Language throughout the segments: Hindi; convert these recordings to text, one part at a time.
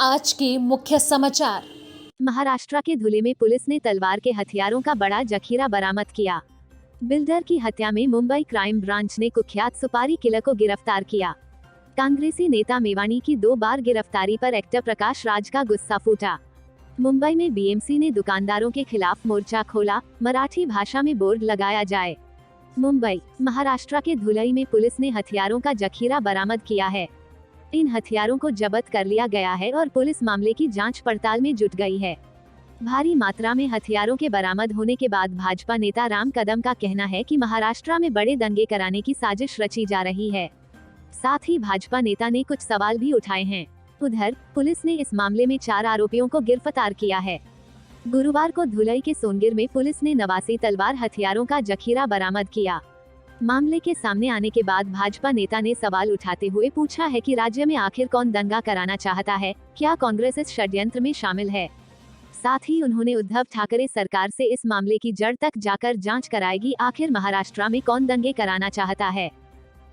आज के मुख्य समाचार। महाराष्ट्र के धुले में पुलिस ने तलवार के हथियारों का बड़ा जखीरा बरामद किया। बिल्डर की हत्या में मुंबई क्राइम ब्रांच ने कुख्यात सुपारी किलर को गिरफ्तार किया। कांग्रेसी नेता मेवानी की 2 बार गिरफ्तारी पर एक्टर प्रकाश राज का गुस्सा फूटा। मुंबई में बीएमसी ने दुकानदारों के खिलाफ मोर्चा खोला, मराठी भाषा में बोर्ड लगाया जाए। मुंबई, महाराष्ट्र के धुलई में पुलिस ने हथियारों का जखीरा बरामद किया है। इन हथियारों को जब्त कर लिया गया है और पुलिस मामले की जांच पड़ताल में जुट गई है। भारी मात्रा में हथियारों के बरामद होने के बाद भाजपा नेता राम कदम का कहना है कि महाराष्ट्र में बड़े दंगे कराने की साजिश रची जा रही है। साथ ही भाजपा नेता ने कुछ सवाल भी उठाए हैं। उधर पुलिस ने इस मामले में 4 आरोपियों को गिरफ्तार किया है। गुरुवार को धुलई के सोनगिर में पुलिस ने 89 तलवार हथियारों का जखीरा बरामद किया। मामले के सामने आने के बाद भाजपा नेता ने सवाल उठाते हुए पूछा है कि राज्य में आखिर कौन दंगा कराना चाहता है, क्या कांग्रेस इस षड्यंत्र में शामिल है। साथ ही उन्होंने उद्धव ठाकरे सरकार से इस मामले की जड़ तक जाकर जांच कराएगी, आखिर महाराष्ट्र में कौन दंगे कराना चाहता है,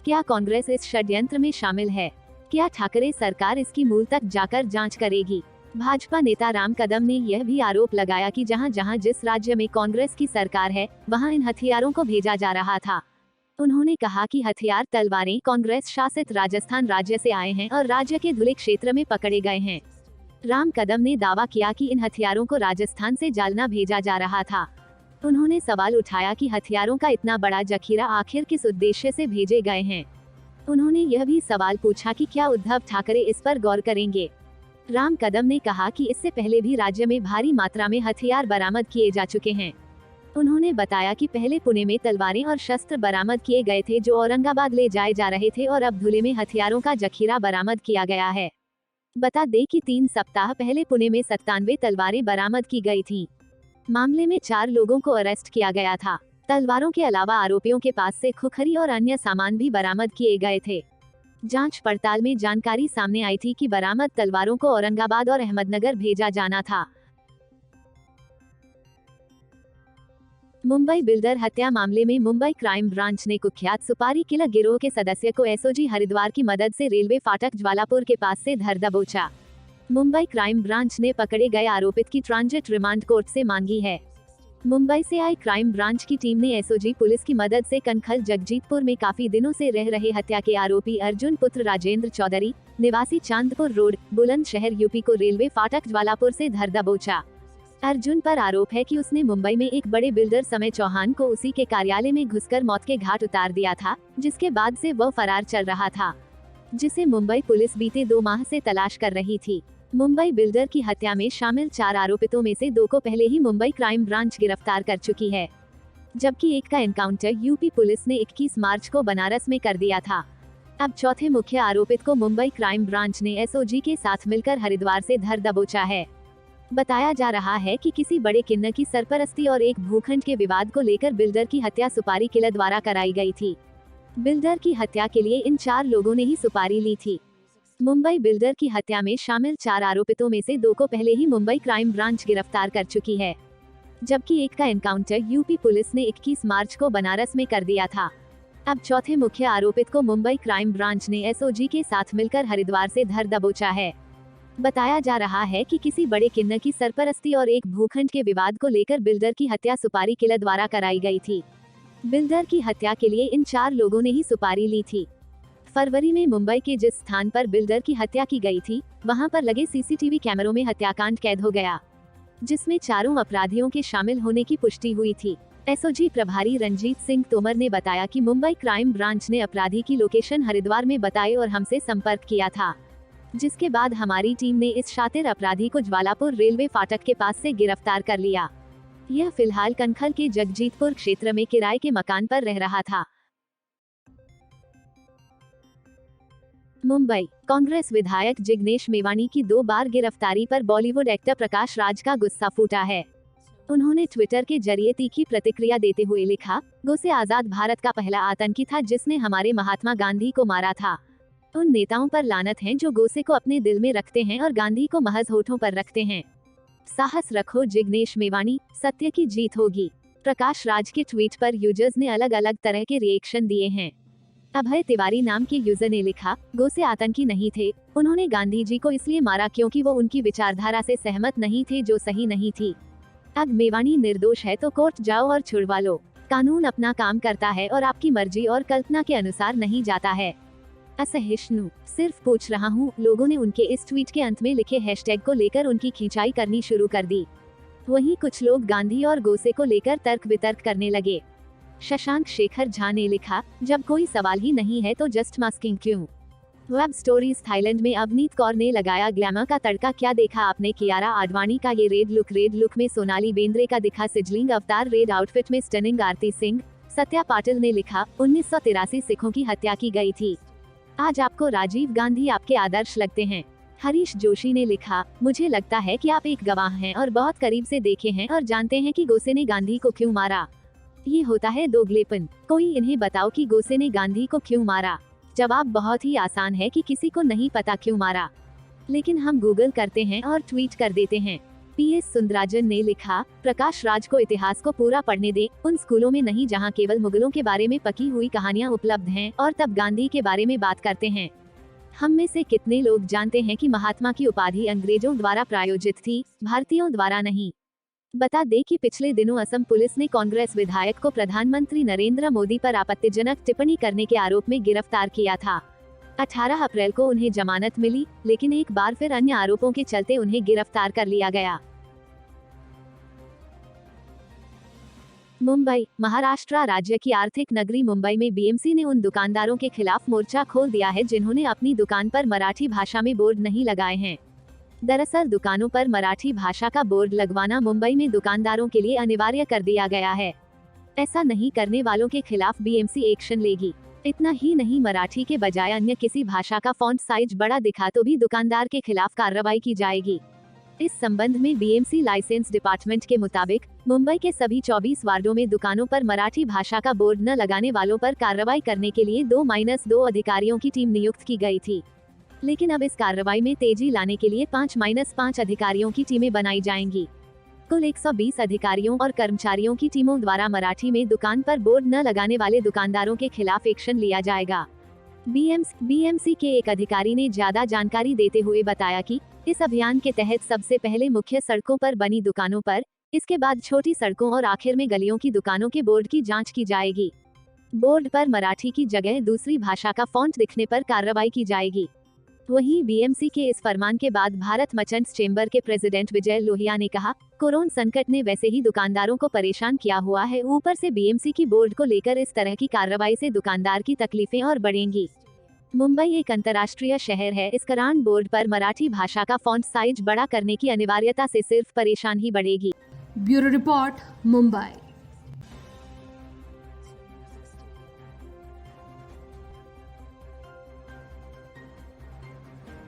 क्या कांग्रेस इस षड्यंत्र में शामिल है, क्या ठाकरे सरकार इसकी मूल तक जाकर जांच करेगी। भाजपा नेता राम कदम ने यह भी आरोप लगाया कि जहां जहां जिस राज्य में कांग्रेस की सरकार है, वहां इन हथियारों को भेजा जा रहा था। उन्होंने कहा कि हथियार तलवारें कांग्रेस शासित राजस्थान राज्य से आए हैं और राज्य के धुले क्षेत्र में पकड़े गए हैं। राम कदम ने दावा किया कि इन हथियारों को राजस्थान से जालना भेजा जा रहा था। उन्होंने सवाल उठाया कि हथियारों का इतना बड़ा जखीरा आखिर किस उद्देश्य से भेजे गए हैं। उन्होंने यह भी सवाल पूछा कि क्या उद्धव ठाकरे इस पर गौर करेंगे। राम कदम ने कहा कि इससे पहले भी राज्य में भारी मात्रा में हथियार बरामद किए जा चुके हैं। उन्होंने बताया कि पहले पुणे में तलवारें और शस्त्र बरामद किए गए थे जो औरंगाबाद ले जाए जा रहे थे और अब धुले में हथियारों का जखीरा बरामद किया गया है। बता दें कि 3 सप्ताह पहले पुणे में 97 तलवारें बरामद की गई थीं। मामले में 4 लोगों को अरेस्ट किया गया था। तलवारों के अलावा आरोपियों के पास से खुखरी और अन्य सामान भी बरामद किए गए थे। जांच पड़ताल में जानकारी सामने आई थी कि बरामद तलवारों को औरंगाबाद और अहमदनगर भेजा जाना था। मुंबई बिल्डर हत्या मामले में मुंबई क्राइम ब्रांच ने कुख्यात सुपारी किलर गिरोह के सदस्य को एसओजी हरिद्वार की मदद से रेलवे फाटक ज्वालापुर के पास से धर दबोचा। मुंबई क्राइम ब्रांच ने पकड़े गए आरोपित की ट्रांजिट रिमांड कोर्ट से मांगी है। मुंबई से आई क्राइम ब्रांच की टीम ने एसओजी पुलिस की मदद से कनखल जगजीतपुर में काफी दिनों से रह रहे हत्या के आरोपी अर्जुन पुत्र राजेंद्र चौधरी, निवासी चांदपुर रोड, बुलंदशहर यूपी को रेलवे फाटक ज्वालापुर से धर दबोचा। अर्जुन पर आरोप है कि उसने मुंबई में एक बड़े बिल्डर समय चौहान को उसी के कार्यालय में घुसकर मौत के घाट उतार दिया था, जिसके बाद से वह फरार चल रहा था, जिसे मुंबई पुलिस बीते 2 माह से तलाश कर रही थी। मुंबई बिल्डर की हत्या में शामिल 4 आरोपितों में से 2 को पहले ही मुंबई क्राइम ब्रांच गिरफ्तार कर चुकी है, जबकि एक का एनकाउंटर यूपी पुलिस ने 21 मार्च को बनारस में कर दिया था। अब चौथे मुख्य आरोपित को मुंबई क्राइम ब्रांच ने एसओजी के साथ मिलकर हरिद्वार से धर दबोचा है। बताया जा रहा है कि किसी बड़े किन्नर की सरपरस्ती और एक भूखंड के विवाद को लेकर बिल्डर की हत्या सुपारी किलर द्वारा कराई गई थी। बिल्डर की हत्या के लिए इन 4 लोगों ने ही सुपारी ली थी। मुंबई बिल्डर की हत्या में शामिल 4 आरोपितों में से 2 को पहले ही मुंबई क्राइम ब्रांच गिरफ्तार कर चुकी है, जबकि एक का एनकाउंटर यूपी पुलिस ने 21 मार्च को बनारस में कर दिया था। अब चौथे मुख्य आरोपित को मुंबई क्राइम ब्रांच ने एसओजी के साथ मिलकर हरिद्वार से धर दबोचा है। बताया जा रहा है कि किसी बड़े किन्नर की सरपरस्ती और एक भूखंड के विवाद को लेकर बिल्डर की हत्या सुपारी किलर द्वारा कराई गई थी। बिल्डर की हत्या के लिए इन 4 लोगों ने ही सुपारी ली थी। फरवरी में मुंबई के जिस स्थान पर बिल्डर की हत्या की गई थी, वहां पर लगे सीसीटीवी कैमरों में हत्याकांड कैद हो गया, जिसमें 4 अपराधियों के शामिल होने की पुष्टि हुई थी। एसओजी प्रभारी रंजीत सिंह तोमर ने बताया कि मुंबई क्राइम ब्रांच ने अपराधी की लोकेशन हरिद्वार में बताई और हमसे संपर्क किया था, जिसके बाद हमारी टीम ने इस शातिर अपराधी को ज्वालापुर रेलवे फाटक के पास से गिरफ्तार कर लिया। यह फिलहाल कनखल के जगजीतपुर क्षेत्र में किराए के मकान पर रह रहा था। मुंबई, कांग्रेस विधायक जिग्नेश मेवानी की 2 बार गिरफ्तारी पर बॉलीवुड एक्टर प्रकाश राज का गुस्सा फूटा है। उन्होंने ट्विटर के जरिए तीखी प्रतिक्रिया देते हुए लिखा, गोसे आजाद भारत का पहला आतंकी था जिसने हमारे महात्मा गांधी को मारा था। उन नेताओं पर लानत है जो गोसे को अपने दिल में रखते हैं और गांधी को महज होठों पर रखते हैं। साहस रखो जिग्नेश मेवानी, सत्य की जीत होगी। प्रकाश राज के ट्वीट पर यूजर्स ने अलग अलग तरह के रिएक्शन दिए हैं। अभय तिवारी नाम के यूजर ने लिखा, गोसे आतंकी नहीं थे, उन्होंने गांधी जी को इसलिए मारा क्योंकि वो उनकी विचारधारा से सहमत नहीं थे जो सही नहीं थी। अब मेवानी निर्दोष है तो कोर्ट जाओ और छुड़वा लो। कानून अपना काम करता है और आपकी मर्जी और कल्पना के अनुसार नहीं जाता है। असहिष्णु, सिर्फ पूछ रहा हूँ। लोगों ने उनके इस ट्वीट के अंत में लिखे हैशटैग को लेकर उनकी खिंचाई करनी शुरू कर दी। वहीं कुछ लोग गांधी और गोसे को लेकर तर्क वितर्क करने लगे। शशांक शेखर झा ने लिखा, जब कोई सवाल ही नहीं है तो जस्ट मास्किंग क्यों। वेब स्टोरीज थाईलैंड में अवनीत कौर ने लगाया ग्लैमर का तड़का, क्या देखा आपने कियारा आडवाणी का ये रेड लुक में सोनाली बेंद्रे का दिखा सिजलिंग अवतार, रेड आउटफिट में स्टनिंग आरती सिंह। सत्या पाटिल ने लिखा, 1983 सिखों की हत्या की गई थी, आज आपको राजीव गांधी आपके आदर्श लगते हैं। हरीश जोशी ने लिखा, मुझे लगता है कि आप एक गवाह हैं और बहुत करीब से देखे हैं और जानते हैं कि गोसे ने गांधी को क्यों मारा। ये होता है दोगलेपन। कोई इन्हें बताओ कि गोसे ने गांधी को क्यों मारा। जवाब बहुत ही आसान है कि किसी को नहीं पता क्यों मारा, लेकिन हम गूगल करते हैं और ट्वीट कर देते हैं। PS सुंदराजन ने लिखा, प्रकाश राज को इतिहास को पूरा पढ़ने दे, उन स्कूलों में नहीं जहां केवल मुगलों के बारे में पकी हुई कहानियां उपलब्ध हैं और तब गांधी के बारे में बात करते हैं। हम में से कितने लोग जानते हैं कि महात्मा की उपाधि अंग्रेजों द्वारा प्रायोजित थी, भारतीयों द्वारा नहीं। बता दें कि पिछले दिनों असम पुलिस ने कांग्रेस विधायक को प्रधानमंत्री नरेंद्र मोदी पर आपत्तिजनक टिप्पणी करने के आरोप में गिरफ्तार किया था। 18 अप्रैल को उन्हें जमानत मिली, लेकिन एक बार फिर अन्य आरोपों के चलते उन्हें गिरफ्तार कर लिया गया। मुंबई, महाराष्ट्र राज्य की आर्थिक नगरी मुंबई में BMC ने उन दुकानदारों के खिलाफ मोर्चा खोल दिया है जिन्होंने अपनी दुकान पर मराठी भाषा में बोर्ड नहीं लगाए हैं। दरअसल दुकानों पर मराठी भाषा का बोर्ड लगवाना मुंबई में दुकानदारों के लिए अनिवार्य कर दिया गया है। ऐसा नहीं करने वालों के खिलाफ BMC एक्शन लेगी। इतना ही नहीं, मराठी के बजाय अन्य किसी भाषा का फॉन्ट साइज बड़ा दिखा तो भी दुकानदार के खिलाफ कार्रवाई की जाएगी। इस संबंध में BMC लाइसेंस डिपार्टमेंट के मुताबिक मुंबई के सभी 24 वार्डों में दुकानों पर मराठी भाषा का बोर्ड न लगाने वालों पर कार्रवाई करने के लिए 2-2 अधिकारियों की टीम नियुक्त की गई थी। लेकिन अब इस कार्रवाई में तेजी लाने के लिए 5-5 अधिकारियों की टीमें बनाई जाएंगी। कुल 120 अधिकारियों और कर्मचारियों की टीमों द्वारा मराठी में दुकान पर बोर्ड न लगाने वाले दुकानदारों के खिलाफ एक्शन लिया जाएगा। BMC के एक अधिकारी ने ज्यादा जानकारी देते हुए बताया कि इस अभियान के तहत सबसे पहले मुख्य सड़कों पर बनी दुकानों पर, इसके बाद छोटी सड़कों और आखिर में गलियों की दुकानों के बोर्ड की जांच की जाएगी। बोर्ड पर मराठी की जगह दूसरी भाषा का फॉन्ट दिखने पर कार्रवाई की जाएगी। वहीं BMC के इस फरमान के बाद भारत मर्चेंट्स चेंबर के प्रेसिडेंट विजय लोहिया ने कहा, कोरोना संकट ने वैसे ही दुकानदारों को परेशान किया हुआ है, ऊपर से BMC की बोर्ड को लेकर इस तरह की कार्रवाई से दुकानदार की तकलीफें और बढ़ेंगी। मुंबई एक अंतर्राष्ट्रीय शहर है, इस कारण बोर्ड पर मराठी भाषा का फॉन्ट साइज बड़ा करने की अनिवार्यता से सिर्फ परेशान ही बढ़ेगी। Bureau report, Mumbai.